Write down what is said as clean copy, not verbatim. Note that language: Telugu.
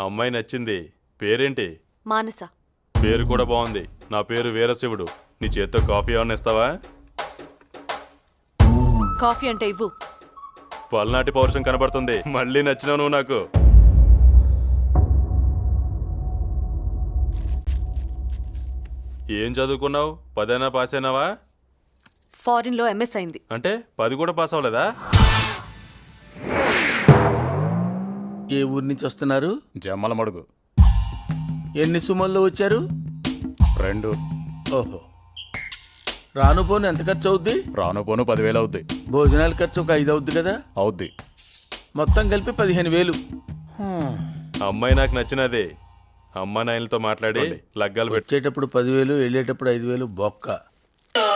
అమ్మాయి నచ్చింది. పేరేంటి? మానస. పేరు కూడా బాగుంది. నా పేరు వీరశివుడు. నీ చేత్తో కాఫీ ఏమన్నా ఇస్తావా? కాఫీ అంటే ఇవ్వు. పల్నాటి పౌరుషం కనబడుతుంది. మళ్ళీ నచ్చినావు నువ్వు నాకు. ఏం చదువుకున్నావు? 10 పాస్ అయినావా? ఫారిన్ లో ఎంఎస్ అయింది. అంటే 10 కూడా పాస్ అవ్వలేదా? ఏ ఊరి నుంచి వస్తున్నారు? జమ్మల మడుగు. ఎన్ని సుమల్లో వచ్చారు? 2. ఓహో. రాను పోను ఎంత ఖర్చు అవుద్ది? రాను పోను 10,000 అవుద్ది. భోజనాల ఖర్చు ఒక 5 అవుద్ది కదా? అవుద్ది. మొత్తం కలిపి 15,000. అమ్మాయి నాకు నచ్చినది. అమ్మ నాయనలతో మాట్లాడి లగ్గాలు పెట్టి వచ్చేటప్పుడు 10,000, వెళ్ళేటప్పుడు 5,000 బొక్క.